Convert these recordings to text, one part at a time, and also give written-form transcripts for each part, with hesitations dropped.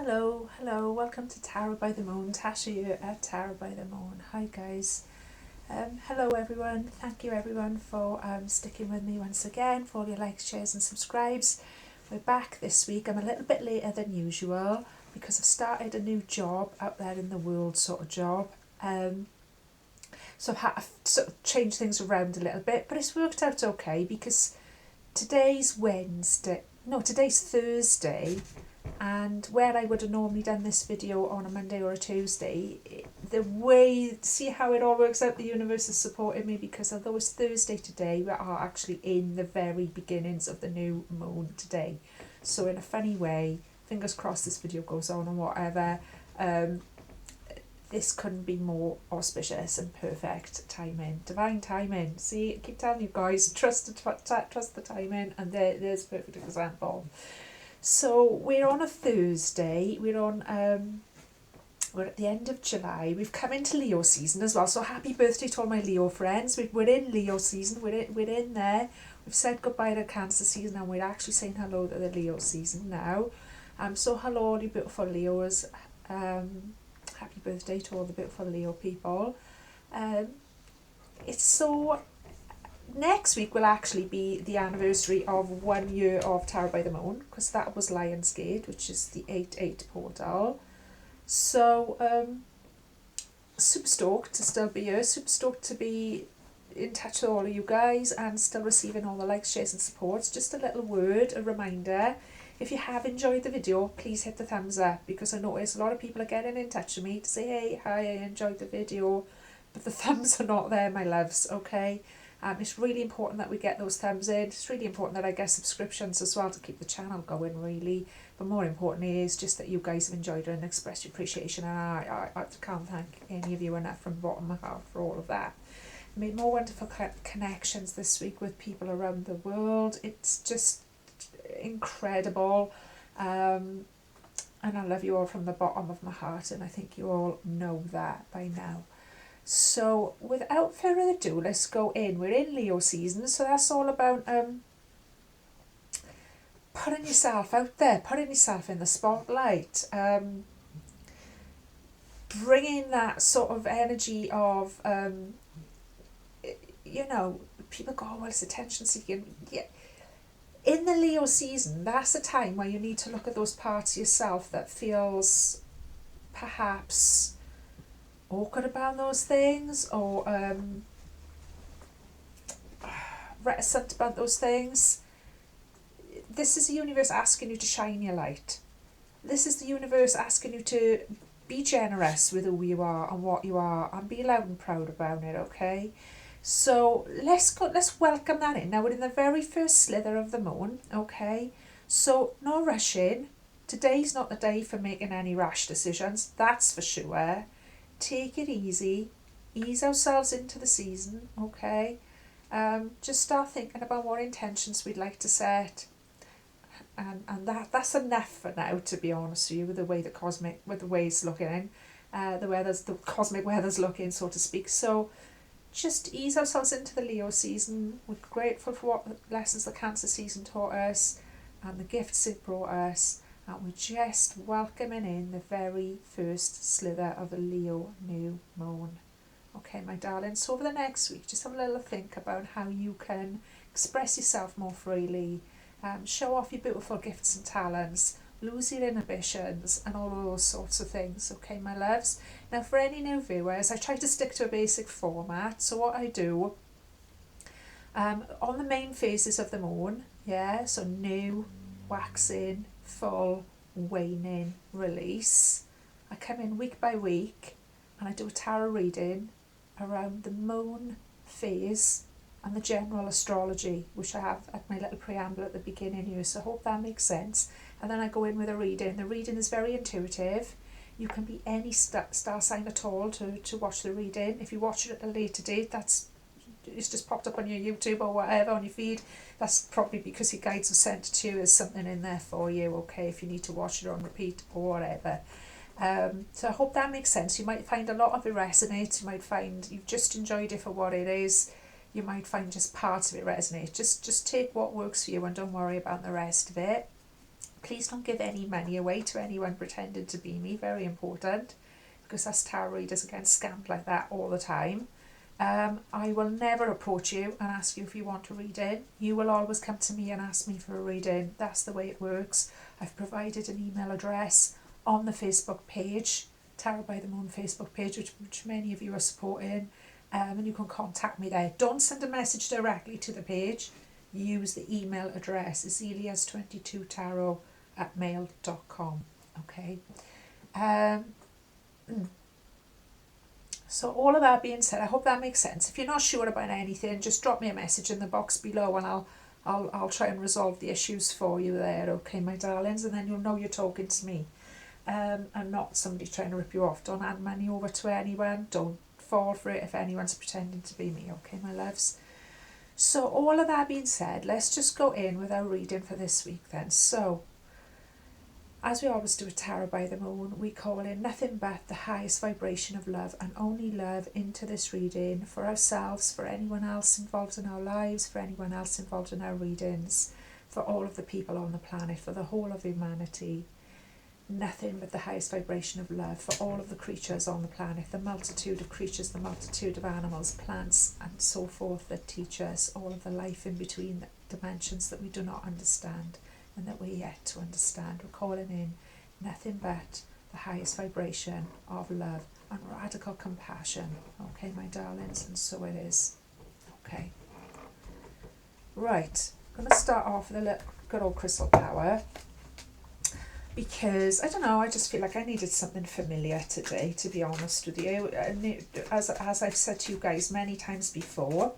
Hello, welcome to Tarot by the Moon. Tasha here at Tarot by the Moon. Hi guys. Hello everyone. Thank you everyone for sticking with me once again, for all your likes, shares and subscribes. We're back this week. I'm a little bit later than usual because I've started a new job out there in the world, sort of job. So I've had to sort of change things around a little bit, but it's worked out okay because today's Thursday. And where I would have normally done this video on a Monday or a Tuesday, see how it all works out, the universe has supported me, because although it's Thursday today, we are actually in the very beginnings of the new moon today. So in a funny way, fingers crossed this video goes on and whatever, this couldn't be more auspicious and perfect timing, divine timing. See, I keep telling you guys, trust the timing, and there's a perfect example. So we're on a Thursday, we're at the end of July, we've come into Leo season as well, so happy birthday to all my Leo friends. We're in Leo season, we're in there, we've said goodbye to Cancer season and we're actually saying hello to the Leo season now. So hello all you beautiful Leos, happy birthday to all the beautiful Leo people. Next week will actually be the anniversary of 1 year of Tarot by the Moon, because that was Lionsgate, which is the 8/8 portal. So, super stoked to still be here, super stoked to be in touch with all of you guys and still receiving all the likes, shares and supports. Just a little word, a reminder, if you have enjoyed the video, please hit the thumbs up, because I notice a lot of people are getting in touch with me to say, hey, hi, I enjoyed the video, but the thumbs are not there, my loves, okay? It's really important that we get those thumbs in. It's really important that I get subscriptions as well to keep the channel going, really. But more importantly is just that you guys have enjoyed it and expressed your appreciation. And I can't thank any of you enough from the bottom of my heart for all of that. I made more wonderful connections this week with people around the world. It's just incredible. And I love you all from the bottom of my heart. And I think you all know that by now. So without further ado, let's go in. We're in Leo season, so that's all about putting yourself out there, putting yourself in the spotlight, bringing that sort of energy of, people go, oh, well, it's attention seeking. Yeah. In the Leo season, that's a time where you need to look at those parts of yourself that feels perhaps awkward about those things, or reticent about those things. This is the universe asking you to shine your light. This is the universe asking you to be generous with who you are and what you are, and be loud and proud about it, okay? So let's welcome that in. Now we're in the very first slither of the moon, okay? So no rushing. Today's not the day for making any rash decisions, that's for sure. Take it easy, ease ourselves into the season, okay? Just start thinking about what intentions we'd like to set, and that's enough for now, to be honest with you, with the way the way it's looking, the cosmic weather's looking, so to speak. So just ease ourselves into the Leo season. We're grateful for what lessons the Cancer season taught us and the gifts it brought us. And we're just welcoming in the very first slither of the Leo new moon. Okay, my darling, so over the next week, just have a little think about how you can express yourself more freely, show off your beautiful gifts and talents, lose your inhibitions, and all of those sorts of things. Okay, my loves? Now, for any new viewers, I try to stick to a basic format. So what I do, on the main phases of the moon, so new, waxing, full, waning, release, I come in week by week and I do a tarot reading around the moon phase and the general astrology, which I have at my little preamble at the beginning here, so I hope that makes sense. And then I go in with a reading. The reading is very intuitive. You can be any star sign at all to watch the reading. If you watch it at a later date, it's just popped up on your YouTube or whatever on your feed, that's probably because your guides have sent it to you. There's something in there for you, okay, if you need to watch it on repeat or whatever. So I hope that makes sense. You might find a lot of it resonates. You might find you've just enjoyed it for what it is. You might find just parts of it resonate. Just take what works for you and don't worry about the rest of it. Please don't give any money away to anyone pretending to be me, very important, because us tarot readers are getting scammed like that all the time. I will never approach you and ask you if you want a reading. You will always come to me and ask me for a reading. That's the way it works. I've provided an email address on the Facebook page, Tarot by the Moon Facebook page, which many of you are supporting, and you can contact me there. Don't send a message directly to the page. Use the email address. It's elias22tarot@mail.com. Okay. So all of that being said, I hope that makes sense. If you're not sure about anything, just drop me a message in the box below, and I'll try and resolve the issues for you there, okay, my darlings, and then you'll know you're talking to me. I'm not somebody trying to rip you off. Don't hand money over to anyone. Don't fall for it if anyone's pretending to be me, okay, my loves. So all of that being said, let's just go in with our reading for this week then. So, as we always do with Tarot by the Moon, we call in nothing but the highest vibration of love and only love into this reading for ourselves, for anyone else involved in our lives, for anyone else involved in our readings, for all of the people on the planet, for the whole of humanity. Nothing but the highest vibration of love for all of the creatures on the planet, the multitude of creatures, the multitude of animals, plants and so forth that teach us, all of the life in between, the dimensions that we do not understand and that we're yet to understand. We're calling in nothing but the highest vibration of love and radical compassion. Okay, my darlings, and so it is. Okay. Right, I'm going to start off with a little good old crystal power, because, I don't know, I just feel like I needed something familiar today, to be honest with you. As I've said to you guys many times before,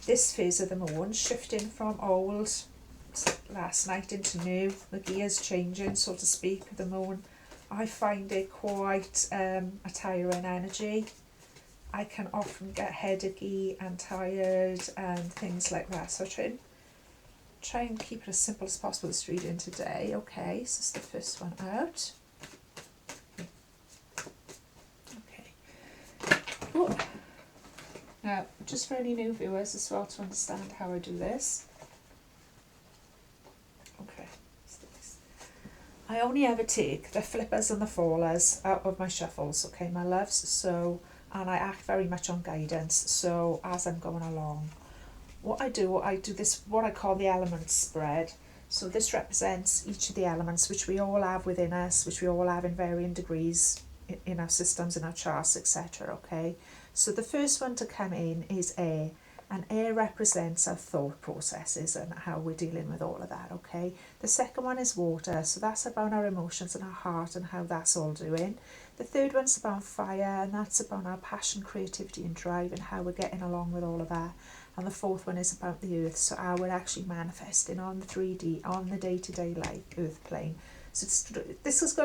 this phase of the moon, shifting from old, last night, into new, the gears changing, so to speak, of the moon, I find it quite a tiring energy. I can often get headachy and tired and things like that, so try and keep it as simple as possible this reading today. Okay, so this is the first one out. Okay. Ooh. Now, just for any new viewers as well to understand how I do this. Okay, I only ever take the flippers and the fallers out of my shuffles, okay, my loves, so, and I act very much on guidance, so as I'm going along. What I do this, what I call the element spread. So this represents each of the elements which we all have within us, which we all have in varying degrees in our systems, in our charts, etc. Okay. So the first one to come in is air, and air represents our thought processes and how we're dealing with all of that. Okay. The second one is water, so that's about our emotions and our heart and how that's all doing. The third one's about fire, and that's about our passion, creativity and drive and how we're getting along with all of that. And the fourth one is about the earth, so how we're actually manifesting on the 3D, on the day-to-day life, earth plane. So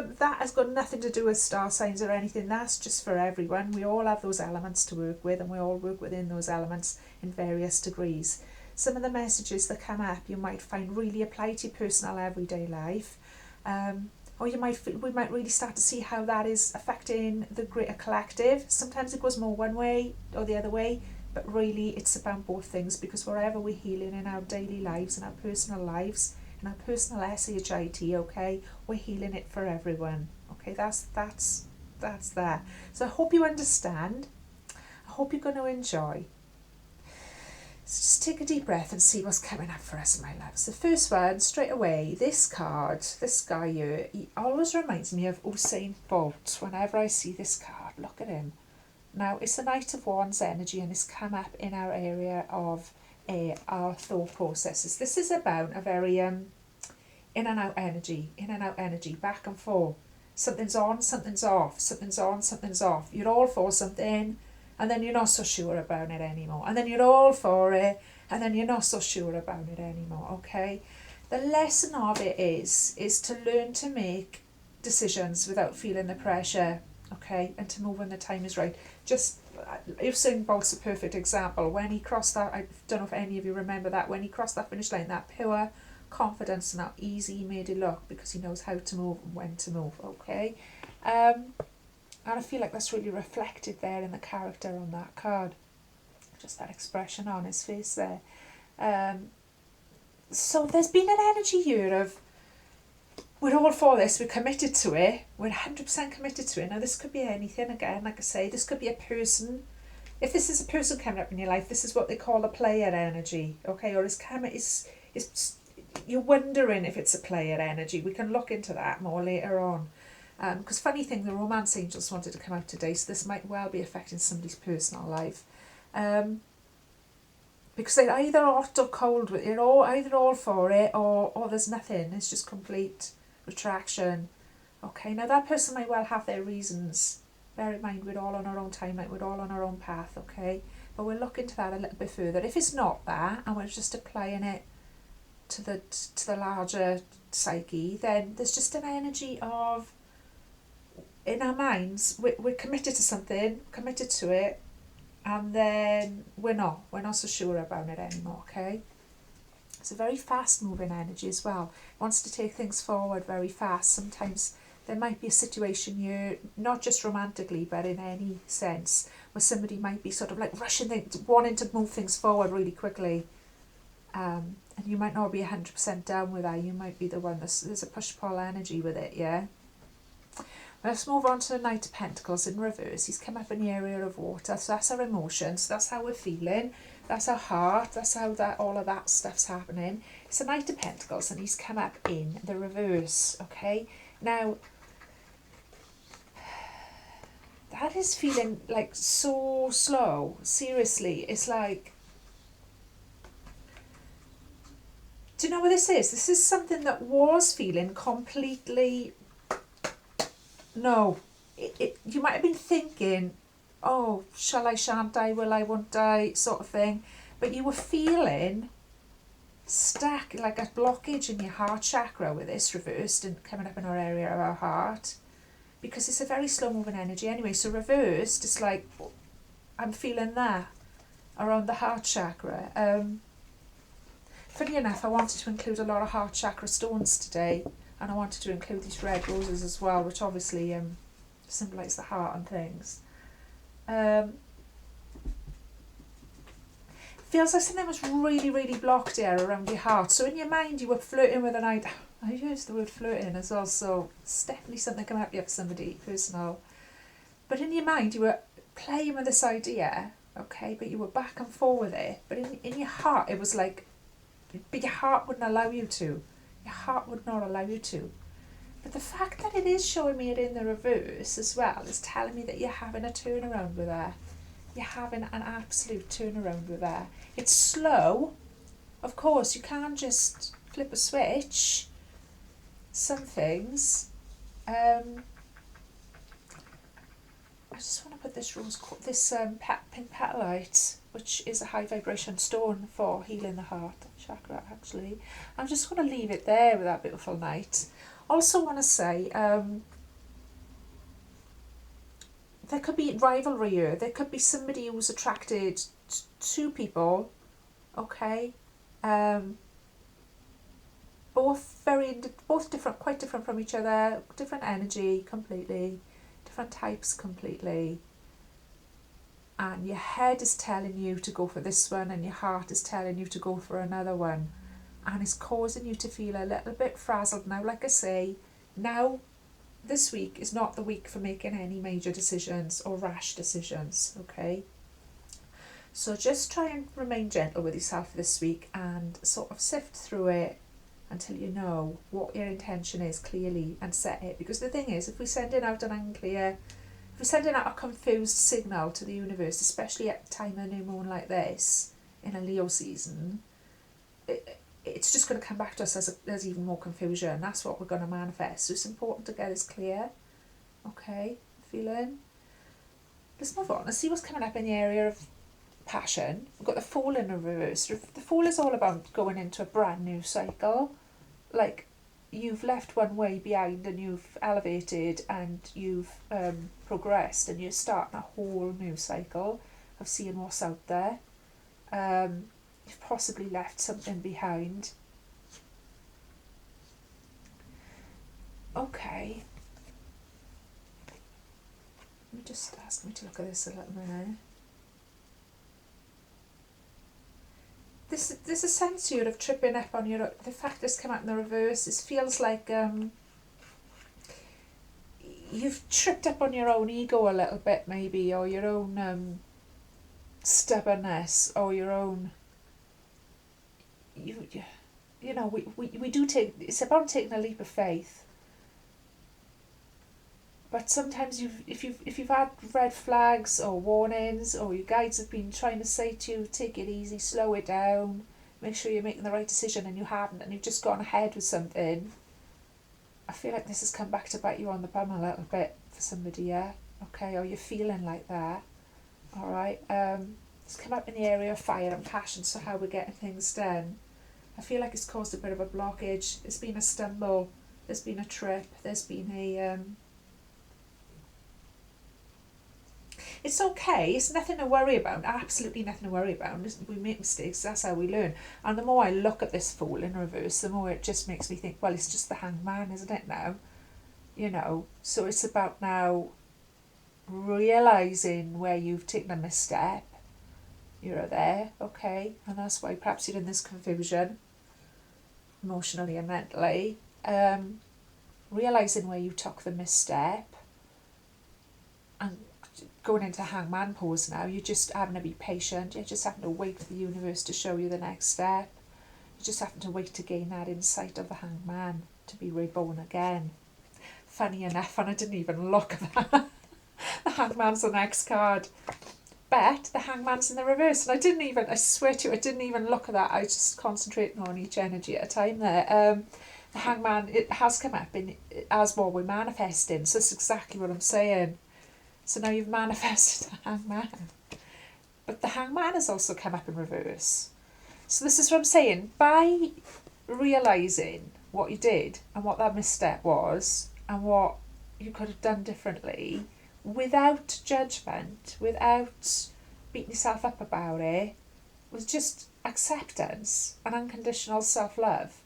that has got nothing to do with star signs or anything. That's just for everyone. We all have those elements to work with, and we all work within those elements in various degrees. Some of the messages that come up you might find really apply to your personal everyday life. Or we might really start to see how that is affecting the greater collective. Sometimes it goes more one way or the other way, but really it's about both things, because wherever we're healing in our daily lives, in our personal lives, in our personal SHIT, okay, we're healing it for everyone. Okay, that's there. So I hope you understand. I hope you're going to enjoy. So just take a deep breath and see what's coming up for us, my loves. The first one, straight away, this card, this guy here, he always reminds me of Usain Bolt. Whenever I see this card, look at him. Now, it's the Knight of Wands energy, and it's come up in our area of our thought processes. This is about a very in and out energy, back and forth. Something's on, something's off, something's on, something's off. You're all for something, and then you're not so sure about it anymore. And then you're all for it, and then you're not so sure about it anymore, okay? The lesson of it is to learn to make decisions without feeling the pressure, okay? And to move when the time is right. Just, Usain Bolt's a perfect example. When he crossed that, I don't know if any of you remember that, when he crossed that finish line, that pure confidence and how easy he made it look, because he knows how to move and when to move, okay? And I feel like that's really reflected there in the character on that card. Just that expression on his face there. So there's been an energy here of, we're all for this, we're committed to it, we're 100% committed to it. Now this could be anything, again, like I say, this could be a person. If this is a person coming up in your life, this is what they call a player energy, okay? Or is you're wondering if it's a player energy. We can look into that more later on. Because funny thing, the romance angels wanted to come out today, so this might well be affecting somebody's personal life. Because they're either hot or cold with it, or either all for it, or there's nothing. It's just complete retraction. Okay, now that person might well have their reasons. Bear in mind, we're all on our own timeline, we're all on our own path, okay? But we'll look into that a little bit further. If it's not that, and we're just applying it to the larger psyche, then there's just an energy of, in our minds, we're committed to something, committed to it, and then we're not so sure about it anymore, okay? It's a very fast moving energy as well. It wants to take things forward very fast. Sometimes there might be a situation here, not just romantically, but in any sense, where somebody might be sort of like rushing, wanting to move things forward really quickly. And you might not be 100% down with that. You might be the one there's a push-pull energy with it, yeah? Let's move on to the Knight of Pentacles in reverse. He's come up in the area of water, so that's our emotions, that's how we're feeling, that's our heart, that's how all of that stuff's happening. It's the Knight of Pentacles and he's come up in the reverse, okay? Now, that is feeling like so slow, seriously. It's like, do you know what this is? This is something that was feeling completely, no. You might have been thinking, oh, shall I, shan't I, will I, won't I, sort of thing. But you were feeling stuck, like a blockage in your heart chakra with this reversed and coming up in our area of our heart. Because it's a very slow moving energy anyway. So reversed, it's like, I'm feeling that around the heart chakra. Funny enough, I wanted to include a lot of heart chakra stones today. And I wanted to include these red roses as well, which obviously symbolise the heart and things. Feels like something was really, really blocked here around your heart. So in your mind, you were flirting with an idea. I used the word flirting as well, so it's definitely something coming up here for somebody personal. But in your mind, you were playing with this idea, okay, but you were back and forth with it. But in your heart, it was like, but your heart wouldn't allow you to. Your heart would not allow you to. But the fact that it is showing me it in the reverse as well is telling me that you're having a turnaround with her. You're having an absolute turnaround with her. It's slow. Of course, you can't just flip a switch. Some things. I just want to put this pink petalite, which is a high vibration stone for healing the heart chakra, actually. I'm just going to leave it there with that beautiful knight. Also want to say, there could be rivalry here. There could be somebody who's attracted to people, okay? Both different, quite different from each other, different energy completely, different types completely. And your head is telling you to go for this one and your heart is telling you to go for another one. And it's causing you to feel a little bit frazzled. Now, like I say, now this week is not the week for making any major decisions or rash decisions, okay? So just try and remain gentle with yourself this week and sort of sift through it until you know what your intention is clearly and set it. Because the thing is, if we're sending out an unclear, if we're sending out a confused signal to the universe, especially at the time of a new moon like this, in a Leo season, it's just going to come back to us as even more confusion. That's what we're going to manifest. So it's important to get this clear. Okay, feeling? Let's move on. Let's see what's coming up in the area of passion. We've got the Fool in reverse. The Fool is all about going into a brand new cycle. Like, you've left one way behind and you've elevated and you've progressed and you're starting a whole new cycle of seeing what's out there. You've possibly left something behind. Okay. Let me just ask me to look at this a little minute. there's a sense here of tripping up on your... The fact this come out in the reverse, it feels like you've tripped up on your own ego a little bit, maybe, or your own stubbornness, or your own... You know, we do take... It's about taking a leap of faith. But sometimes if you've had red flags or warnings, or your guides have been trying to say to you, take it easy, slow it down, make sure you're making the right decision, and you haven't, and you've just gone ahead with something, I feel like this has come back to bite you on the bum a little bit for somebody, yeah? Okay, or you're feeling like that, alright? It's come up in the area of fire and passion, so how we're getting things done. I feel like it's caused a bit of a blockage. It's been a stumble, there's been a trip, there's been a... It's okay, it's nothing to worry about, absolutely nothing to worry about. We make mistakes, that's how we learn. And the more I look at this Fool in reverse, the more it just makes me think, well, it's just the Hangman, isn't it now? You know, so it's about now realising where you've taken a misstep. You're there, okay, and that's why perhaps you're in this confusion, emotionally and mentally. Realising where you took the misstep, and going into Hangman pose now, you're just having to be patient. You're just having to wait for the universe to show you the next step. You're just having to wait to gain that insight of the Hangman, to be reborn again. Funny enough, and I didn't even look at that. The Hangman's the next card. But the Hangman's in the reverse, and I swear to you, I didn't even look at that. I was just concentrating on each energy at a time there. The Hangman, it has come up in as what we're manifesting, so that's exactly what I'm saying. So now you've manifested the Hangman. But the Hangman has also come up in reverse. So this is what I'm saying. By realising what you did and what that misstep was and what you could have done differently, without judgment, without beating yourself up about it, was just acceptance and unconditional self-love,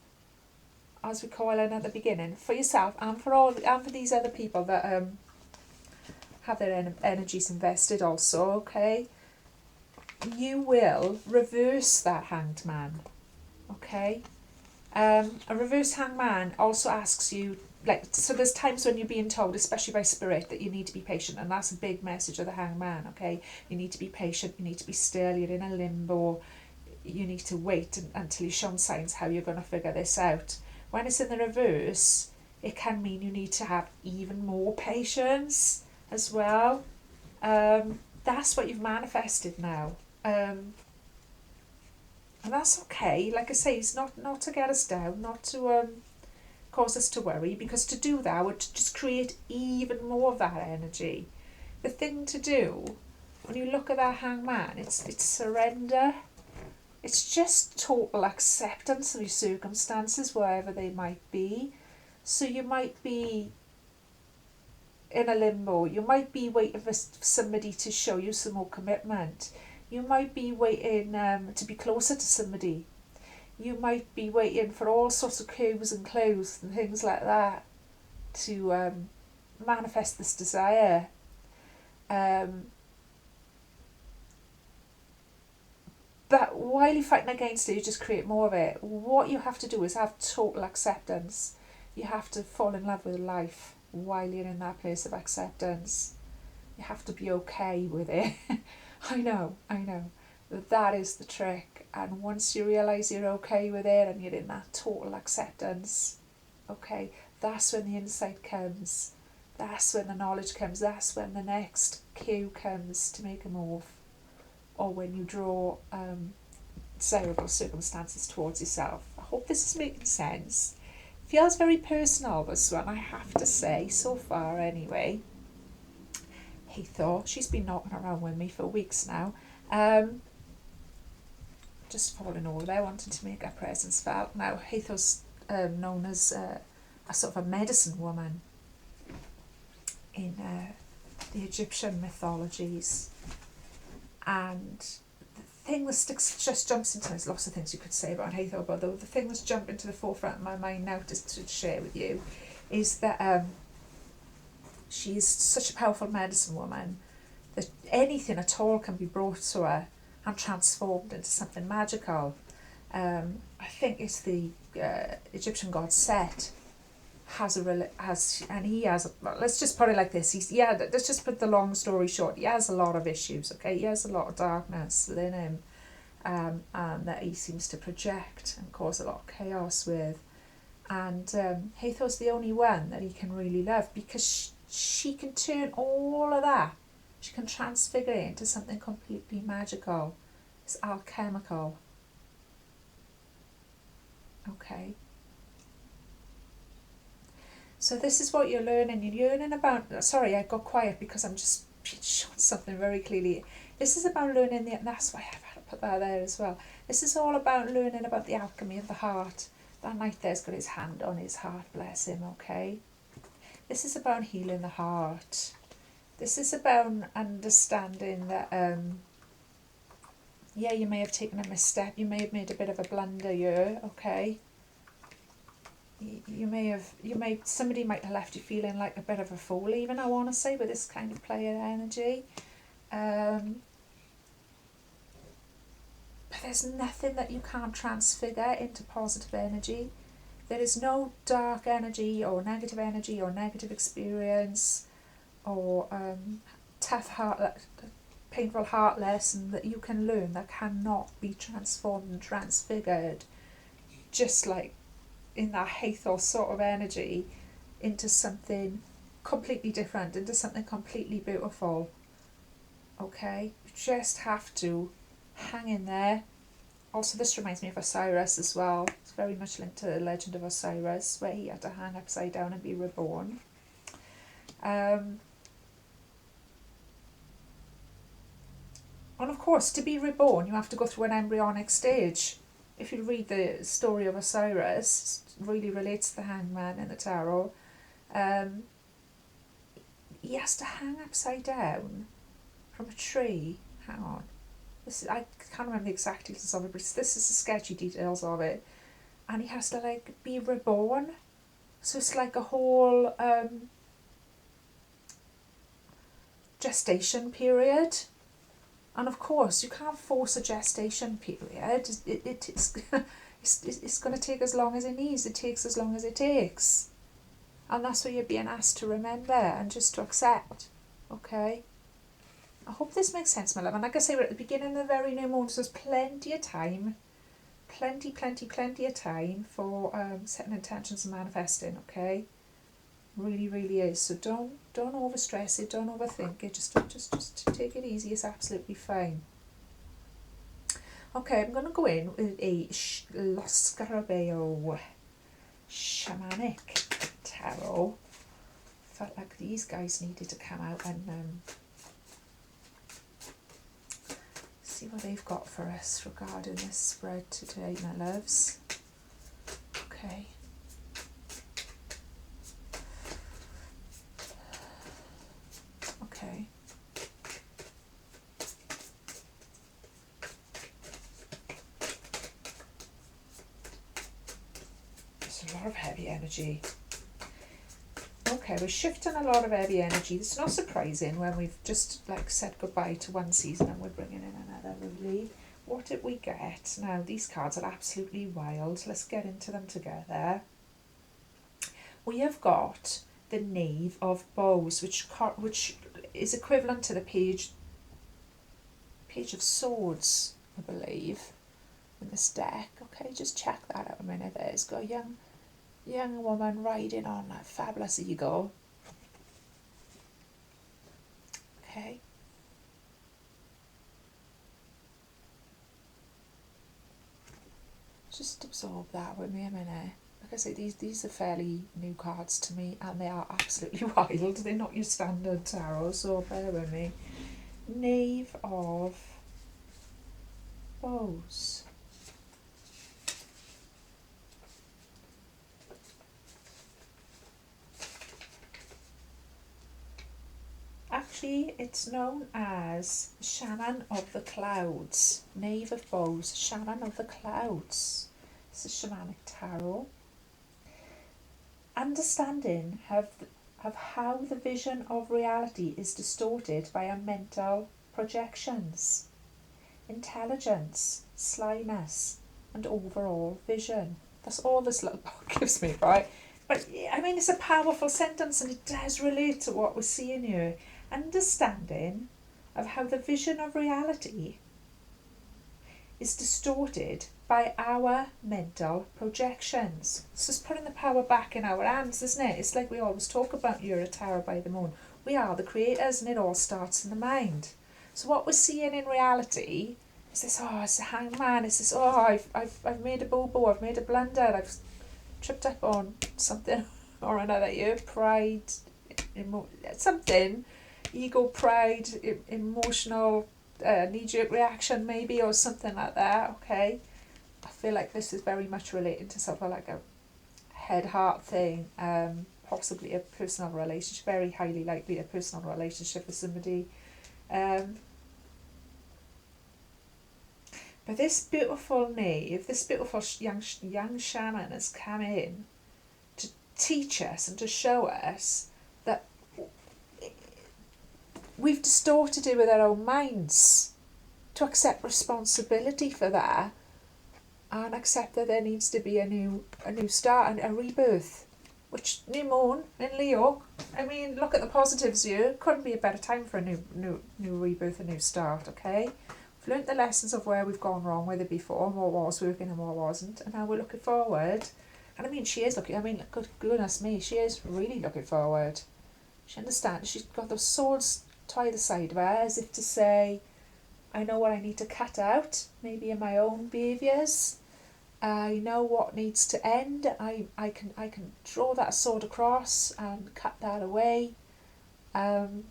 as we call it at the beginning, for yourself and for these other people that have their energies invested also, okay? You will reverse that Hanged Man, okay? A reverse Hangman also asks you, so there's times when you're being told, especially by spirit, that you need to be patient, and that's a big message of the Hangman, okay? You need to be patient, you need to be still, you're in a limbo, you need to wait until you're shown signs how you're going to figure this out. When it's in the reverse, it can mean you need to have even more patience as well. That's what you've manifested now. And that's okay. Like I say, it's not to get us down, not to cause us to worry, because to do that would just create even more of that energy. The thing to do when you look at that Hangman, it's surrender. It's just total acceptance of your circumstances, wherever they might be. So you might be in a limbo. You might be waiting for somebody to show you some more commitment. You might be waiting to be closer to somebody. You might be waiting for all sorts of cues and clues and things like that to manifest this desire. But while you're fighting against it, you just create more of it. What you have to do is have total acceptance. You have to fall in love with life while you're in that place of acceptance. You have to be okay with it. I know. That is the trick. And once you realise you're okay with it and you're in that total acceptance, okay, that's when the insight comes. That's when the knowledge comes. That's when the next cue comes to make a move. Or when you draw desirable circumstances towards yourself. I hope this is making sense. Feels very personal, this one, I have to say, so far anyway. Hathor, she's been knocking around with me for weeks now. Just falling over there, wanting to make her presence felt. Now, Hathor's known as a sort of a medicine woman in the Egyptian mythologies. And the thing that just jumps into, there's lots of things you could say about Hathor, but the thing that's jumped into the forefront of my mind now just to share with you is that she's such a powerful medicine woman that anything at all can be brought to her and transformed into something magical. I think it's the Egyptian god Set let's just put it like this. Let's just put the long story short. He has a lot of issues, okay? He has a lot of darkness within him, and that he seems to project and cause a lot of chaos with. And Hathor's the only one that he can really love, because she can turn all of that. She can transfigure it into something completely magical. It's alchemical. Okay. So this is what you're learning. You're learning about... Sorry, I got quiet because I'm just being shown something very clearly. This is about learning... That's why I've had to put that there as well. This is all about learning about the alchemy of the heart. That knight there's got his hand on his heart, bless him, okay? This is about healing the heart. This is about understanding that... you may have taken a misstep. You may have made a bit of a blunder here, okay? Somebody might have left you feeling like a bit of a fool, even, I want to say, with this kind of player energy. But there's nothing that you can't transfigure into positive energy. There is no dark energy or negative experience or painful heart lesson that you can learn that cannot be transformed and transfigured, just like in that Hathor sort of energy, into something completely different, into something completely beautiful. Okay? You just have to hang in there. Also, this reminds me of Osiris as well. It's very much linked to the legend of Osiris, where he had to hang upside down and be reborn. And of course, to be reborn, you have to go through an embryonic stage. If you read the story of Osiris, it really relates to the Hangman in the tarot. He has to hang upside down from a tree. Hang on. I can't remember the exact details of it, but this is the sketchy details of it. And he has to be reborn. So it's like a whole gestation period. And of course, you can't force a gestation period. It's going to take as long as it needs. It takes as long as it takes. And that's what you're being asked to remember and just to accept. Okay? I hope this makes sense, my love. And like I say, we're at the beginning of the very new moon, so there's plenty of time. Plenty of time for setting intentions and manifesting, okay? Really, really is. So don't overstress it, don't overthink it. Just take it easy. It's absolutely fine. Okay, I'm going to go in with a Scarabello Shamanic tarot. Felt like these guys needed to come out and see what they've got for us regarding this spread today, my loves. Okay. Okay. There's a lot of heavy energy. Okay, we're shifting a lot of heavy energy. It's not surprising when we've just said goodbye to one season and we're bringing in another, really. What did we get? Now, these cards are absolutely wild. Let's get into them together. We have got the Knave of Bows, which is equivalent to the Page of Swords, I believe, in this deck. Okay, just check that out a minute. There's got a young woman riding on a fabulous eagle. Okay. Just absorb that with me a minute. Like I say, these are fairly new cards to me, and they are absolutely wild. They're not your standard tarot, so bear with me. Knave of Bows. Actually, it's known as Shaman of the Clouds. Knave of Bows, Shaman of the Clouds. It's a shamanic tarot. Understanding of how the vision of reality is distorted by our mental projections. Intelligence, slyness, and overall vision. That's all this little book gives me, right? But I mean, it's a powerful sentence, and it does relate to what we're seeing here. Understanding of how the vision of reality is distorted by our mental projections. It's just putting the power back in our hands, isn't it? It's like we always talk about, you're a tarot by the moon. We are the creators, and it all starts in the mind. So what we're seeing in reality is this, it's a hangman, it's this, I've made a boo-boo, I've made a blunder, I've tripped up on something or another here, pride, something, ego, pride, emotional, knee-jerk reaction maybe, or something like that, okay? I feel like this is very much related to sort of like a head-heart thing, possibly a personal relationship, very highly likely a personal relationship with somebody. But this beautiful knave, this beautiful young shaman has come in to teach us and to show us that we've distorted it with our own minds, to accept responsibility for that and accept that there needs to be a new start and a rebirth. Which, new moon in Leo, I mean, look at the positives here. Couldn't be a better time for a new rebirth, a new start, okay? We've learnt the lessons of where we've gone wrong with it before, and what was working and what wasn't, and now we're looking forward. And I mean, she is looking, good goodness me, she is really looking forward. She understands, she's got those swords to either side of her, as if to say, I know what I need to cut out, maybe in my own behaviours. I know what needs to end. I can draw that sword across and cut that away, and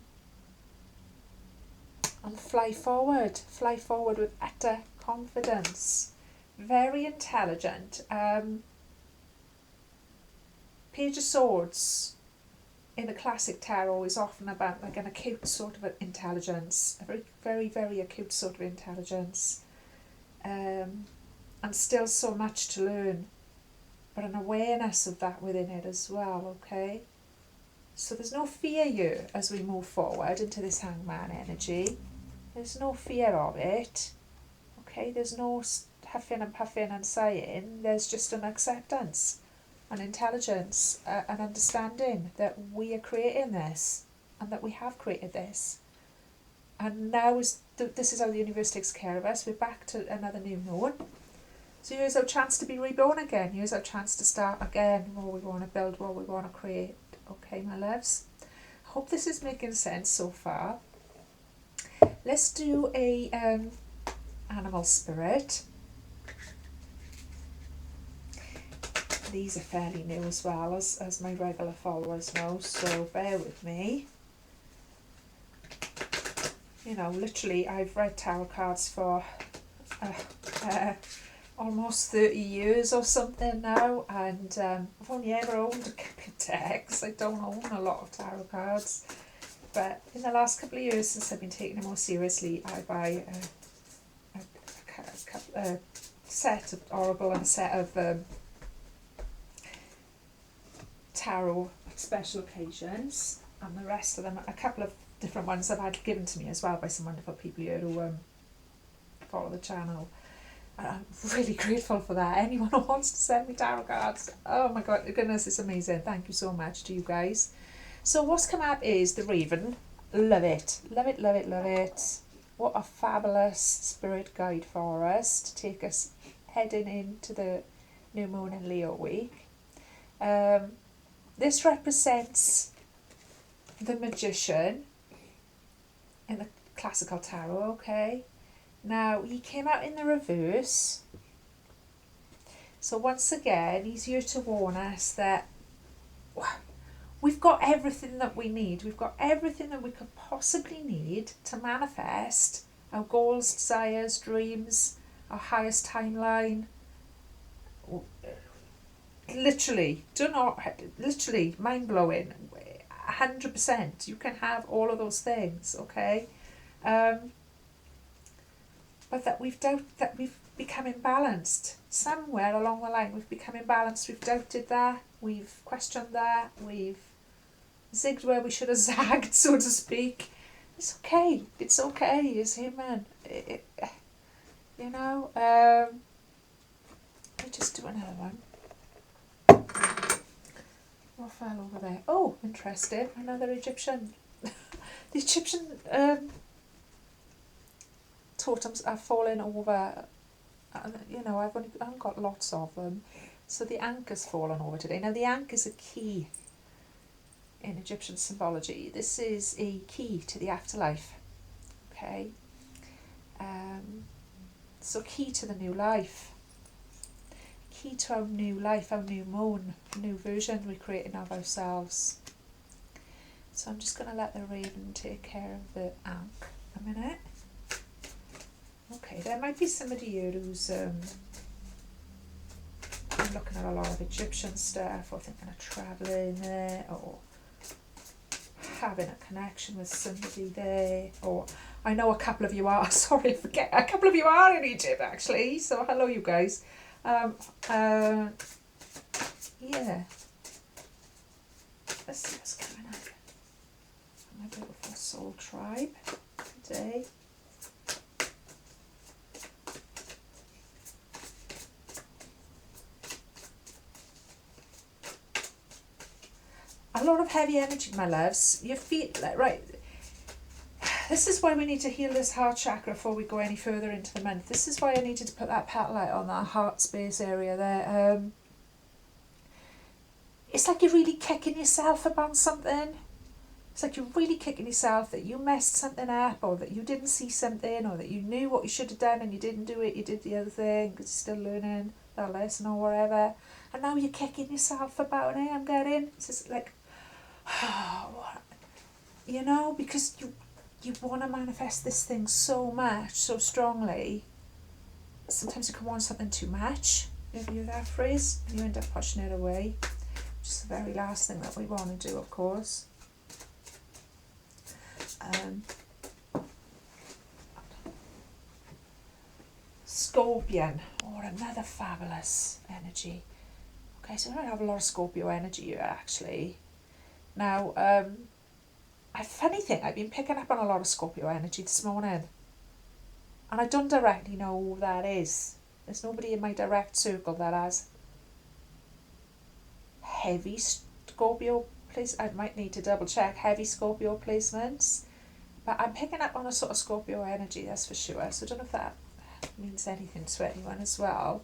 fly forward with utter confidence. Very intelligent. Page of Swords in the classic tarot is often about like an acute sort of intelligence, a very, very, very acute sort of intelligence. And still so much to learn, but an awareness of that within it as well, okay? So there's no fear here as we move forward into this hangman energy. There's no fear of it, okay? There's no huffing and puffing and sighing. There's just an acceptance, an intelligence, an understanding that we are creating this and that we have created this. And now this is how the universe takes care of us. We're back to another new moon. So here's our chance to be reborn again. Here's our chance to start again, what we want to build, what we want to create. Okay, my loves? I hope this is making sense so far. Let's do a animal spirit. These are fairly new as well, as my regular followers know, so bear with me. You know, literally, I've read tarot cards for almost 30 years or something now, and I've only ever owned a couple of decks. I don't own a lot of tarot cards, but in the last couple of years since I've been taking it more seriously, I buy a set of Oracle and a set of tarot special occasions, and the rest of them, a couple of different ones I've had given to me as well by some wonderful people here who follow the channel. I'm really grateful for that. Anyone who wants to send me tarot cards, oh my goodness, it's amazing. Thank you so much to you guys. So what's come up is the Raven. Love it. Love it, love it, love it. What a fabulous spirit guide for us to take us heading into the new moon in Leo week. This represents the Magician in the classical tarot, okay? Now, he came out in the reverse. So once again, he's here to warn us that we've got everything that we need. We've got everything that we could possibly need to manifest our goals, desires, dreams, our highest timeline. Literally, literally mind-blowing. 100%. You can have all of those things, okay? But that we've become imbalanced. Somewhere along the line we've become imbalanced, we've doubted that, we've questioned that, we've zigged where we should have zagged, so to speak. It's okay, it's human. me just do another one. What fell over there? Oh, interesting. Another Egyptian. The Egyptian totems are falling over. You know, I haven't got lots of them. So the ankh has fallen over today. Now the ankh is a key in Egyptian symbology. This is a key to the afterlife. Okay. So key to the new life. Key to our new life, our new moon, new version we're creating of ourselves. So I'm just going to let the raven take care of the ankh a minute. Okay, there might be somebody here who's looking at a lot of Egyptian stuff, or thinking of travelling there, or having a connection with somebody there, or I know a couple of you are, sorry, I forget, a couple of you are in Egypt actually, so hello you guys. Yeah. Let's see what's going on. My beautiful soul tribe today. A lot of heavy energy, my loves. You feel like, right, this is why we need to heal this heart chakra before we go any further into the month. This is why I needed to put that petal out on that heart space area there. It's like you're really kicking yourself about something. It's like you're really kicking yourself that you messed something up, or that you didn't see something, or that you knew what you should have done and you didn't do it, you did the other thing because you're still learning that lesson or whatever. And now you're kicking yourself about it, I'm getting. It's just like, you know, because you want to manifest this thing so much, so strongly. Sometimes you can want something too much. You ever hear that phrase? And you end up pushing it away. Which is the very last thing that we want to do, of course. Scorpion, or another fabulous energy. Okay, so we don't have a lot of Scorpio energy here, actually. Now, a funny thing, I've been picking up on a lot of Scorpio energy this morning. And I don't directly know who that is. There's nobody in my direct circle that has heavy Scorpio placements. I might need to double check heavy Scorpio placements. But I'm picking up on a sort of Scorpio energy, that's for sure. So I don't know if that means anything to anyone as well.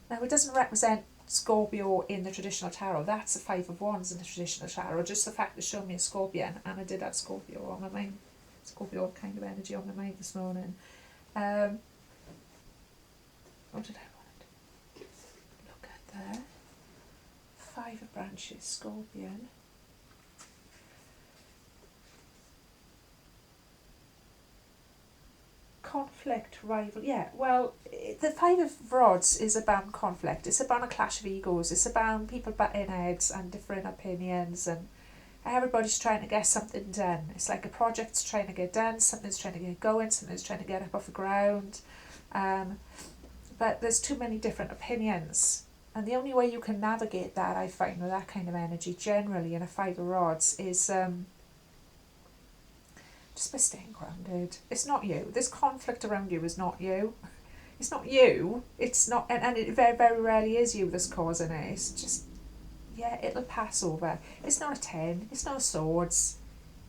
Now, it doesn't represent Scorpio in the traditional tarot. That's the Five of Wands in the traditional tarot. Just the fact that showed me a Scorpion, and I did have Scorpio on my mind. Scorpio kind of energy on my mind this morning. What did I want to look at there? Five of Branches, Scorpion. Conflict, rival, yeah, well, the Five of Rods is about conflict. It's about a clash of egos. It's about people butting heads and different opinions, and everybody's trying to get something done. It's like a project's trying to get done, something's trying to get going, something's trying to get up off the ground. But there's too many different opinions. And the only way you can navigate that, I find, with that kind of energy, generally in a Five of Rods, is just by staying grounded. It's not you. This conflict around you is not you. It's not you. It's not, and it very, very rarely is you that's causing it. It's just, yeah, it'll pass over. It's not a 10. It's not a swords.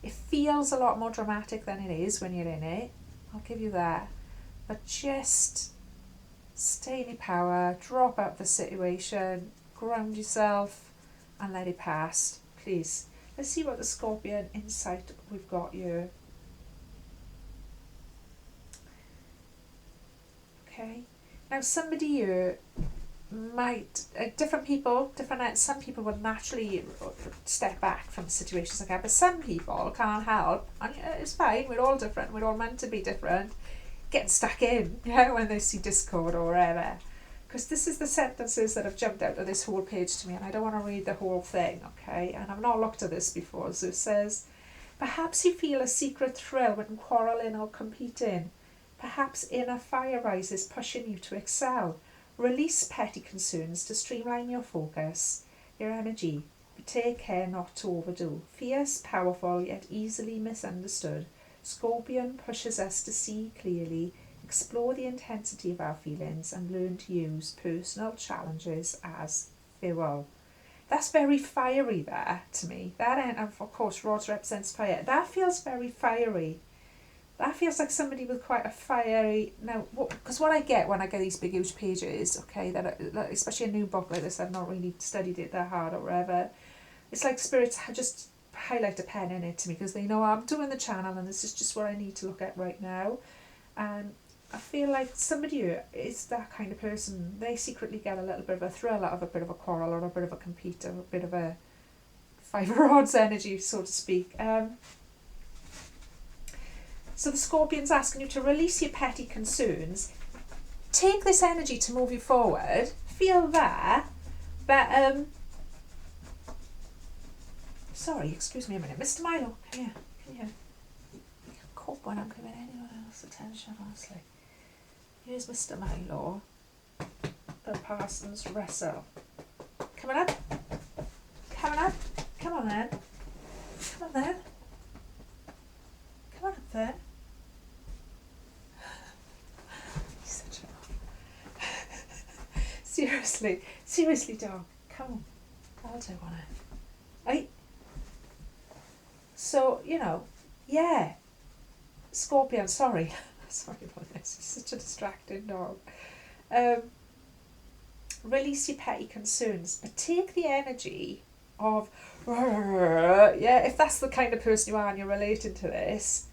It feels a lot more dramatic than it is when you're in it. I'll give you that. But just stay in your power, drop out the situation, ground yourself, and let it pass, please. Let's see what the Scorpion insight we've got here. Okay, now somebody here might, different people, some people will naturally step back from situations like that, but some people can't help, and it's fine, we're all different, we're all meant to be different, getting stuck in, when they see discord or whatever. Because this is the sentences that have jumped out of this whole page to me, and I don't want to read the whole thing, okay? And I've not looked at this before. So it says, perhaps you feel a secret thrill when quarrelling or competing. Perhaps inner fire rises pushing you to excel. Release petty concerns to streamline your focus, your energy, but take care not to overdo. Fierce, powerful, yet easily misunderstood. Scorpion pushes us to see clearly, explore the intensity of our feelings and learn to use personal challenges as fuel. That's very fiery there to me. That, and of course rods represents fire. That feels very fiery. That feels like somebody with quite a fiery... Now, because what I get when I get these big huge pages, okay, that especially a new book like this, I've not really studied it that hard or whatever, it's like spirits just highlight a pen in it to me because they know I'm doing the channel and this is just what I need to look at right now. And I feel like somebody is that kind of person. They secretly get a little bit of a thrill out of a bit of a quarrel or a bit of a compete or a bit of a five of rods energy, so to speak. So the Scorpion's asking you to release your petty concerns. Take this energy to move you forward. Feel that. But, sorry, excuse me a minute. Mr. Milo, come here. Come here. You can cope when I'm giving anyone else attention, honestly. Here's Mr. Milo. The Parsons Russell. Coming up. Coming up. Come on then. Come on then. Come on up then. He's such a... Seriously, dog. Come on. I'll do one. Right? So, you know, yeah. Scorpion, sorry. Sorry about this. He's such a distracting dog. Release your petty concerns, but take the energy of, yeah, if that's the kind of person you are and you're relating to this,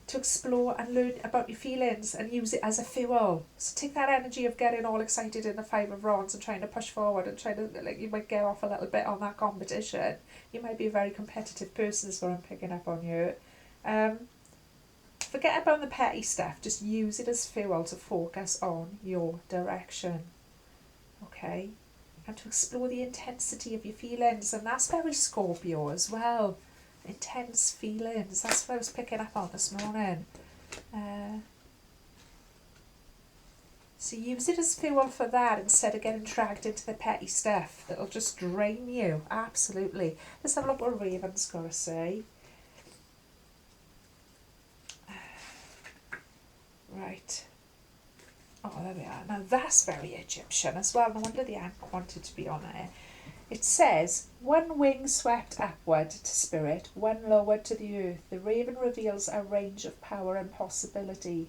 to explore and learn about your feelings and use it as a fuel. So take that energy of getting all excited in the five of rods and trying to push forward and trying to, like, you might get off a little bit on that competition. You might be a very competitive person is what I'm picking up on you. Forget about the petty stuff, just use it as fuel to focus on your direction. Okay? And to explore the intensity of your feelings, and that's very Scorpio as well. Intense feelings, that's what I was picking up on this morning. So use it as fuel for that instead of getting dragged into the petty stuff that'll just drain you. Absolutely. Let's have a look what Raven's got to say. Right. Oh, there we are. Now that's very Egyptian as well. No wonder the ant wanted to be on there. It says, one wing swept upward to spirit, one lowered to the earth. The raven reveals a range of power and possibility.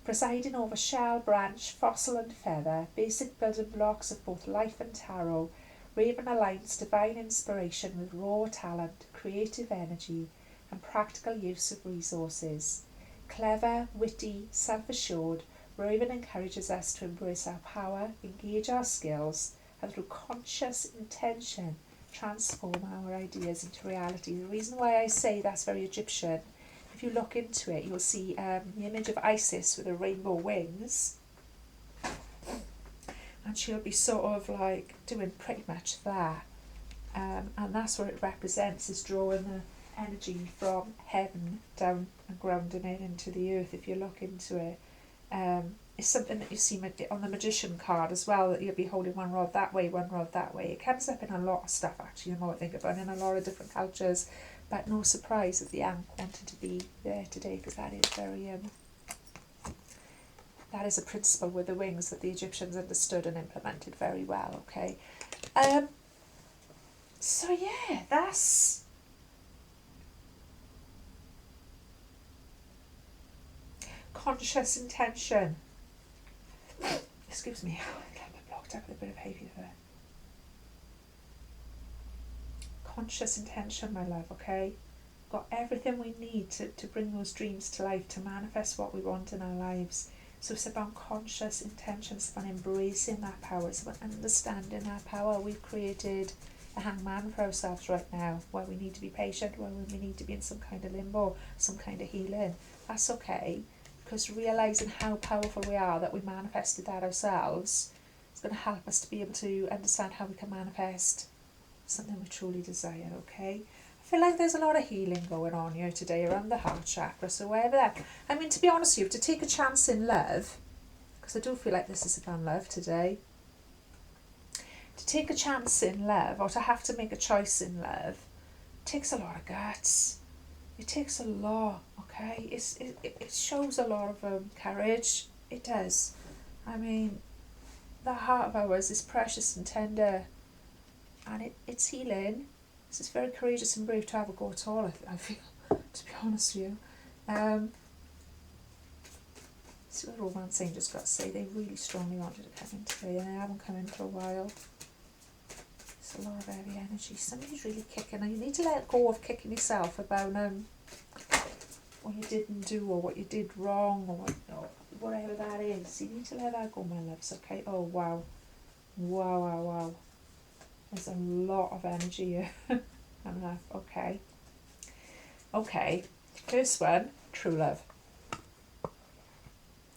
Presiding over shell, branch, fossil and feather, basic building blocks of both life and tarot, Raven aligns divine inspiration with raw talent, creative energy and practical use of resources. Clever, witty, self-assured, Raven encourages us to embrace our power, engage our skills, and through conscious intention transform our ideas into reality. The reason why I say that's very Egyptian, if you look into it, you'll see the image of Isis with her rainbow wings, and she'll be sort of like doing pretty much that, and that's what it represents, is drawing the energy from heaven down and grounding it into the earth. If you look into it, it's something that you see on the magician card as well, that you'll be holding one rod that way, one rod that way. It comes up in a lot of stuff actually, the more I think about it, in a lot of different cultures, but no surprise that the ankh wanted to be there today, because that is very that is a principle with the wings that the Egyptians understood and implemented very well. Okay, so yeah, that's conscious intention. Excuse me, I'm blocked up with a bit of hay fever. Conscious intention, my love, okay? Got everything we need to bring those dreams to life, to manifest what we want in our lives. So it's about conscious intention, it's about embracing that power, it's about understanding our power. We've created a hangman for ourselves right now, where we need to be patient, where we need to be in some kind of limbo, some kind of healing. That's okay. Because realising how powerful we are, that we manifested that ourselves, is going to help us to be able to understand how we can manifest something we truly desire, okay? I feel like there's a lot of healing going on here today around the heart chakra, so wherever that... I mean, to be honest with you, to take a chance in love, because I do feel like this is about love today, to take a chance in love, or to have to make a choice in love, takes a lot of guts. It takes a lot, okay? Okay, it shows a lot of courage. It does. I mean, the heart of ours is precious and tender, and it's healing. This is very courageous and brave to have a go at all, I feel, to be honest with you. See what Romance Angels got to say. They really strongly wanted to come in today, and they haven't come in for a while. It's a lot of heavy energy. Somebody's really kicking, and you need to let go of kicking yourself about what you didn't do or what you did wrong or whatever that is. You need to let that go, my loves, okay? Oh, wow. Wow, wow, wow. There's a lot of energy here. Okay. Okay. First one, true love.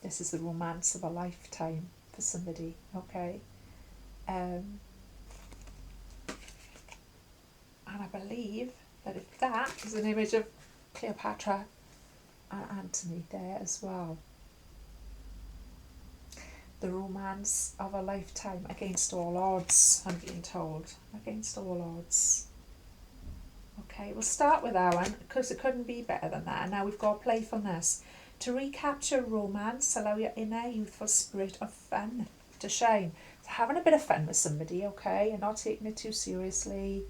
This is the romance of a lifetime for somebody, okay? And I believe that if that is an image of Cleopatra and Antony there as well. The romance of a lifetime against all odds, I'm being told. Against all odds. Okay, we'll start with that one because it couldn't be better than that. And now we've got playfulness. To recapture romance, allow your inner youthful spirit of fun to shine. So having a bit of fun with somebody, okay? You're not taking it too seriously.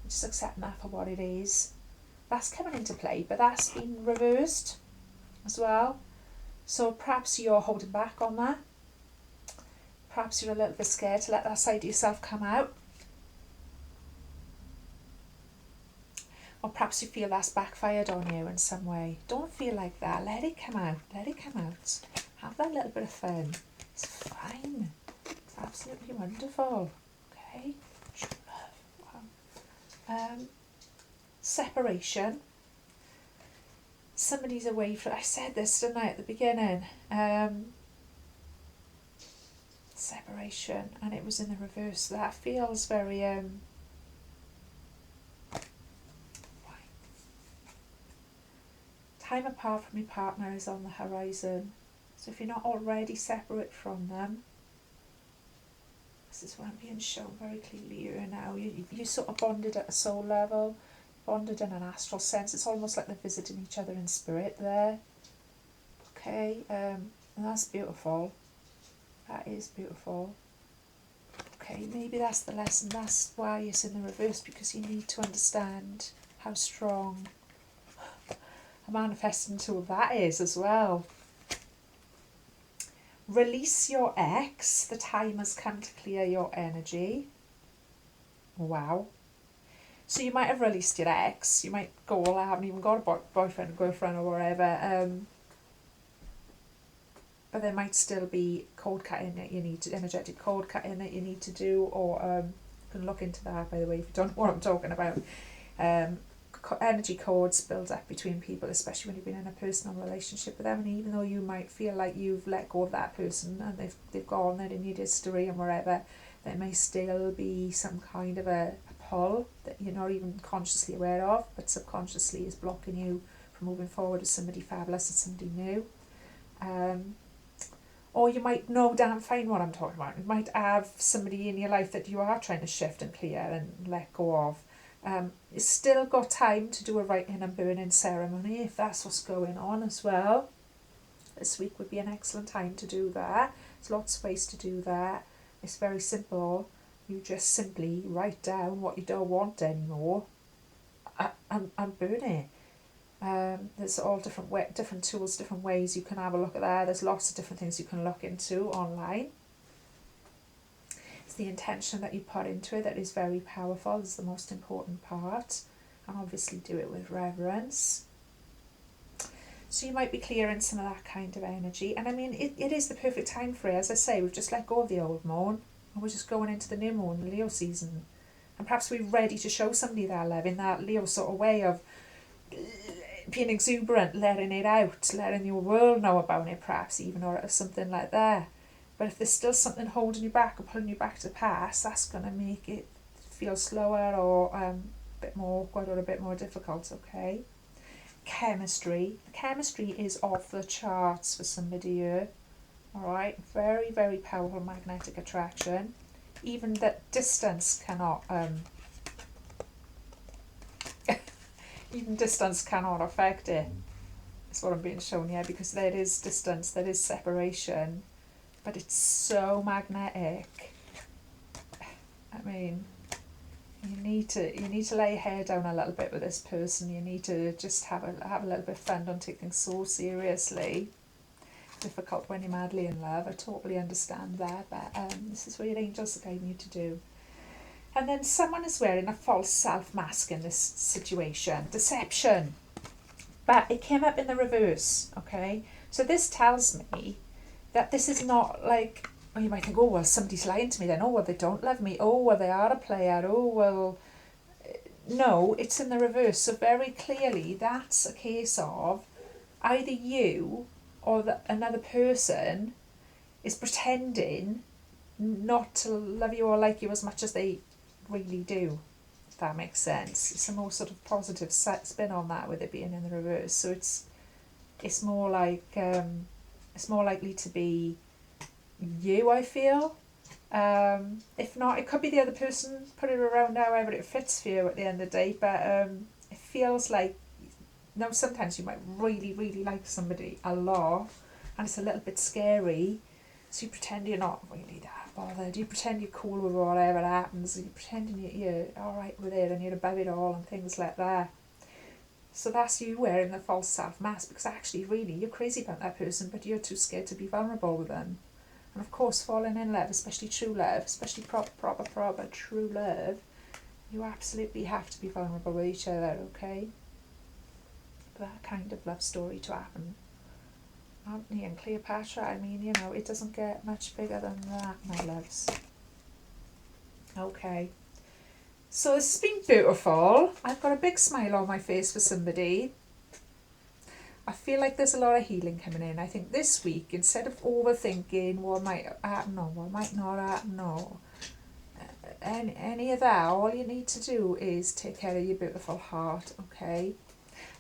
Just accepting that for what it is. That's coming into play, but that's been reversed as well. So perhaps you're holding back on that. Perhaps you're a little bit scared to let that side of yourself come out. Or perhaps you feel that's backfired on you in some way. Don't feel like that. Let it come out. Let it come out. Have that little bit of fun. It's fine. It's absolutely wonderful. Okay? True love. Wow. Separation. Somebody's away from... I said this, didn't I, at the beginning? Separation. And it was in the reverse. That feels very... Time apart from your partner is on the horizon. So if you're not already separate from them, this is what I'm being shown very clearly here now. You sort of bonded at a soul level, bonded in an astral sense. It's almost like they're visiting each other in spirit there. Okay, and that's beautiful. That is beautiful. Okay, maybe that's the lesson. That's why it's in the reverse, because you need to understand how strong a manifesting tool that is as well. Release your ex. The time has come to clear your energy. Wow. So you might have released your ex. You might go, well, I haven't even got a boyfriend or girlfriend or whatever. But there might still be code cutting that you need to, energetic code cutting that you need to do, or you can look into that, by the way, if you don't know what I'm talking about. Energy codes build up between people, especially when you've been in a personal relationship with them, and even though you might feel like you've let go of that person and they've gone, they're in your history and wherever, there may still be some kind of a pull that you're not even consciously aware of, but subconsciously is blocking you from moving forward with somebody fabulous and somebody new. Or you might know damn fine what I'm talking about. You might have somebody in your life that you are trying to shift and clear and let go of. You've still got time to do a writing and burning ceremony if that's what's going on as well. This week would be an excellent time to do that. There's lots of ways to do that. It's very simple. You just simply write down what you don't want anymore and burn it. There's all different tools, different ways you can have a look at that. There's lots of different things you can look into online. It's the intention that you put into it that is very powerful. It's the most important part. And obviously do it with reverence. So you might be clearing some of that kind of energy. And I mean, it is the perfect time for it. As I say, we've just let go of the old moon. And we're just going into the new moon, Leo season. And perhaps we're ready to show somebody their love in that Leo sort of way of being exuberant, letting it out, letting your world know about it, perhaps even, or something like that. But if there's still something holding you back or pulling you back to the past, that's going to make it feel slower or a bit more awkward or a bit more difficult, okay? Chemistry. Chemistry is off the charts for somebody here. Alright, very, very powerful magnetic attraction. Even that distance cannot even distance cannot affect it. It's That's what I'm being shown here, because there is distance, there is separation, but it's so magnetic. I mean, you need to lay your hair down a little bit with this person. You need to just have a little bit of fun. Don't take things so seriously. Difficult when you're madly in love. I totally understand that, but this is what your angels are guiding you to do. And then someone is wearing a false self mask in this situation. Deception. But it came up in the reverse, okay? So this tells me that this is not like, well, you might think, oh, well, somebody's lying to me then. Oh, well, they don't love me. Oh, well, they are a player. Oh, well, no, it's in the reverse. So very clearly, that's a case of either you or another person is pretending not to love you or like you as much as they really do, if that makes sense. It's a more sort of positive spin on that with it being in the reverse. So it's more like it's more likely to be you, I feel. If not, it could be the other person. Put it around however it fits for you at the end of the day, but it feels like, now sometimes you might really, really like somebody a lot and it's a little bit scary, so you pretend you're not really that bothered. You pretend you're cool with whatever happens, you pretend you're alright with it and you're above it all and things like that. So that's you wearing the false self mask, because actually really you're crazy about that person, but you're too scared to be vulnerable with them. And of course, falling in love, especially true love, especially proper true love, you absolutely have to be vulnerable with each other, okay? That kind of love story to happen. Antony and Cleopatra, I mean, you know, it doesn't get much bigger than that, my loves. Okay. So this has been beautiful. I've got a big smile on my face for somebody. I feel like there's a lot of healing coming in. I think this week, instead of overthinking what might happen or what might not happen or any of that, all you need to do is take care of your beautiful heart, okay?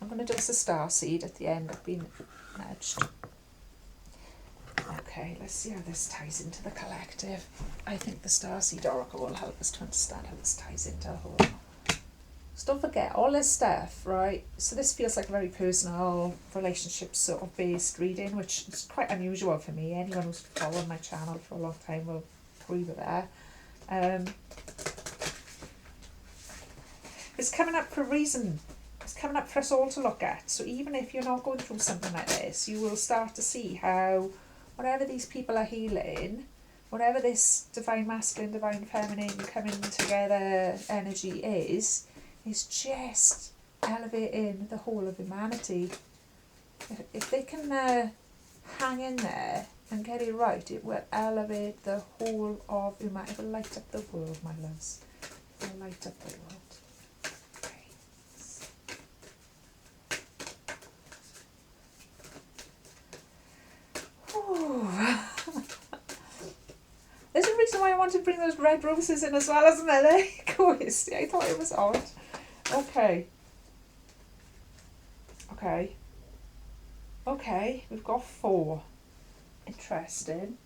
I'm going to dose a starseed at the end. I've been nudged. Okay, let's see how this ties into the collective. I think the starseed oracle will help us to understand how this ties into the whole. So don't forget, all this stuff, right? So this feels like a very personal, relationship sort of based reading, which is quite unusual for me. Anyone who's followed my channel for a long time will agree with that. It's coming up for a reason. It's coming up for us all to look at. So even if you're not going through something like this, you will start to see how whatever these people are healing, whatever this divine masculine, divine feminine coming together energy is just elevating the whole of humanity. If they can hang in there and get it right, it will elevate the whole of humanity. It will light up the world, my loves. It will light up the world. There's a reason why I wanted to bring those red roses in as well, isn't there? There you go. I thought it was odd. Okay. Okay, we've got 4. Interesting.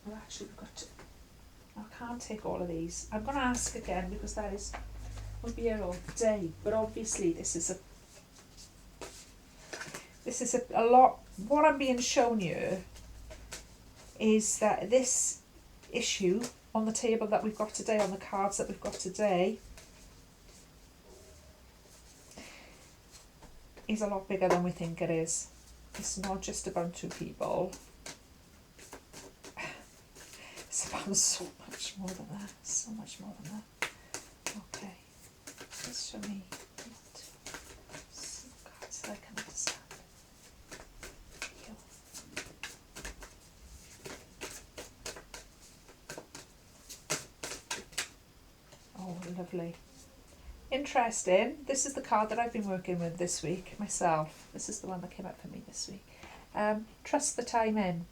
Well, actually, we've got to... I can't take all of these. I'm going to ask again, because that is... We'll be here all day. But obviously, this is a lot... What I'm being shown you is that this issue on the table that we've got today, on the cards that we've got today, is a lot bigger than we think it is. It's not just about 2 people. It's about so much more than that. So much more than that. Okay. Just show me some cards that I can understand. Oh, lovely. Interesting. This is the card that I've been working with this week myself. This is the one that came up for me this week. Trust the timing.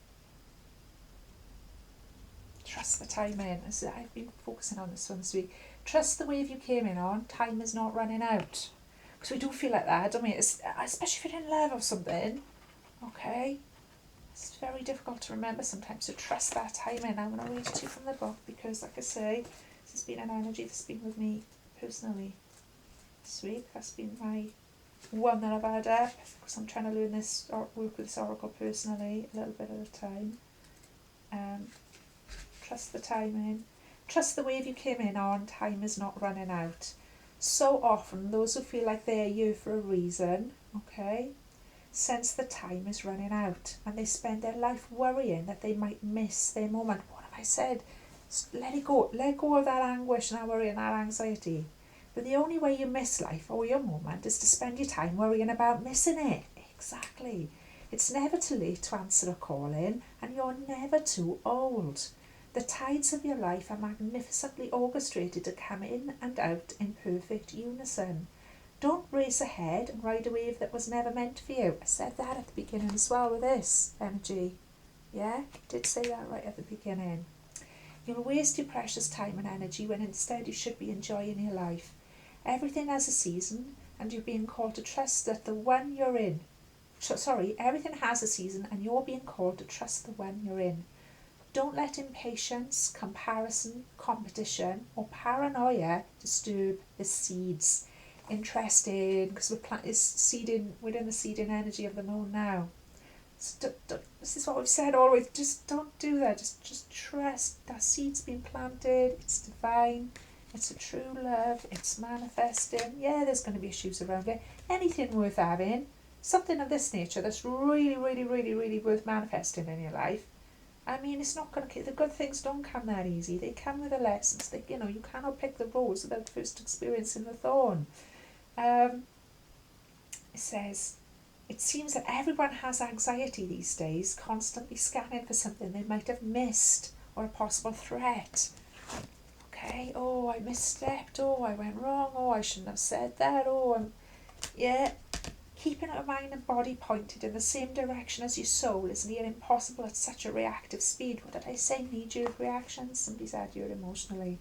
Trust the timing. I've been focusing on this one this week. Trust the wave you came in on. Time is not running out. Because we do feel like that, don't we? Especially if you're in love or something. Okay. It's very difficult to remember sometimes. So trust that timing. I'm going to read it to you from the book, because, like I say, this has been an energy that's been with me personally this week. That's been my one that I've had up, because I'm trying to learn this or work with this oracle personally, a little bit at a time. Trust the timing. Trust the wave you came in on. Time is not running out. So often, those who feel like they're here for a reason, okay, sense the time is running out, and they spend their life worrying that they might miss their moment. What have I said? Let it go. Let go of that anguish and that worry and that anxiety. But the only way you miss life or your moment is to spend your time worrying about missing it. Exactly. It's never too late to answer a calling, and you're never too old. The tides of your life are magnificently orchestrated to come in and out in perfect unison. Don't race ahead and ride a wave that was never meant for you. I said that at the beginning as well with this energy. Yeah, I did say that right at the beginning. You'll waste your precious time and energy when instead you should be enjoying your life. Everything has a season, and you're being called to trust that the one you're in. Everything has a season, and you're being called to trust the one you're in. Don't let impatience, comparison, competition, or paranoia disturb the seeds. Interesting, because we're in the seeding energy of the moon now. So this is what we've said always. Just don't do that. Just trust that seed's been planted. It's divine. It's a true love. It's manifesting. Yeah, there's going to be issues around it. Anything worth having, something of this nature that's really, really, really, really worth manifesting in your life. I mean, it's not going to. The good things don't come that easy. They come with the lessons. You cannot pick the rose without first experiencing the thorn. It says, it seems that everyone has anxiety these days, constantly scanning for something they might have missed or a possible threat. Okay, oh, I misstepped, oh, I went wrong, oh, I shouldn't have said that, yeah. Keeping your mind and body pointed in the same direction as your soul is near impossible at such a reactive speed. What did I say? Knee-jerk reactions? Somebody's had you emotionally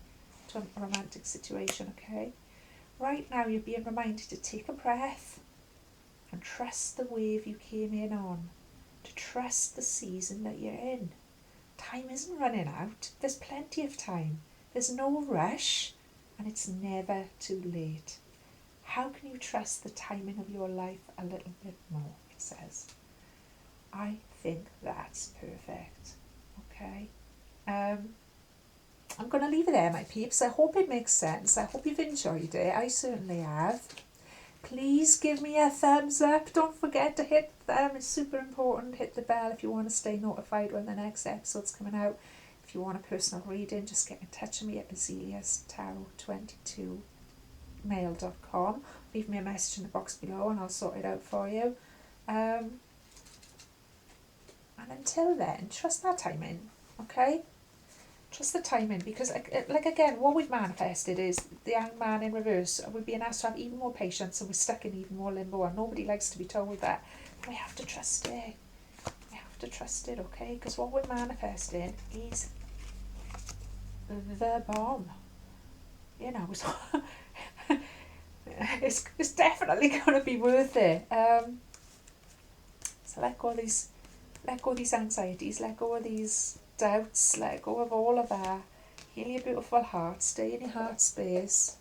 to a romantic situation, okay? Right now you're being reminded to take a breath and trust the wave you came in on, to trust the season that you're in. Time isn't running out. There's plenty of time. There's no rush, and it's never too late. How can you trust the timing of your life a little bit more, it says. I think that's perfect. Okay. I'm going to leave it there, my peeps. I hope it makes sense. I hope you've enjoyed it. I certainly have. Please give me a thumbs up. Don't forget to hit them. It's super important. Hit the bell if you want to stay notified when the next episode's coming out. If you want a personal reading, just get in touch with me at azeliastarot22mail.com. Leave me a message in the box below and I'll sort it out for you. And until then, trust that timing, okay? Trust the timing, because again, what we've manifested is the Hangman in reverse. We're being asked to have even more patience, and we're stuck in even more limbo, and nobody likes to be told that. We have to trust it. We have to trust it, okay? Because what we're manifesting is the bomb. It's definitely going to be worth it. So let go of these anxieties, let go of these doubts, let go of all of that. Heal your beautiful heart, stay in your heart space.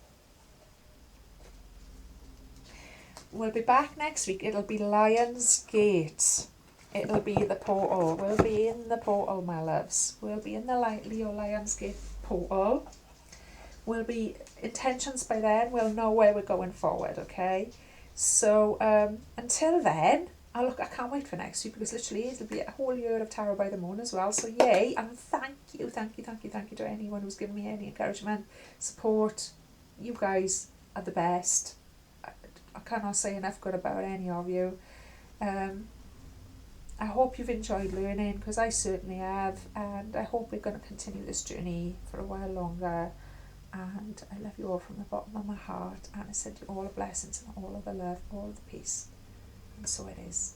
We'll be back next week. It'll be Lion's Gate. It'll be the portal. We'll be in the portal, my loves. We'll be in the Leo Lion's Gate portal. We'll be intentions by then. We'll know where we're going forward, okay? So until then, I can't wait for next week, because literally it'll be a whole year of Tarot by the Moon as well. So yay, and thank you to anyone who's given me any encouragement, support. You guys are the best. I cannot say enough good about any of you. I hope you've enjoyed learning, because I certainly have, and I hope we're going to continue this journey for a while longer. And I love you all from the bottom of my heart, and I send you all the blessings and all of the love, all of the peace. And so it is.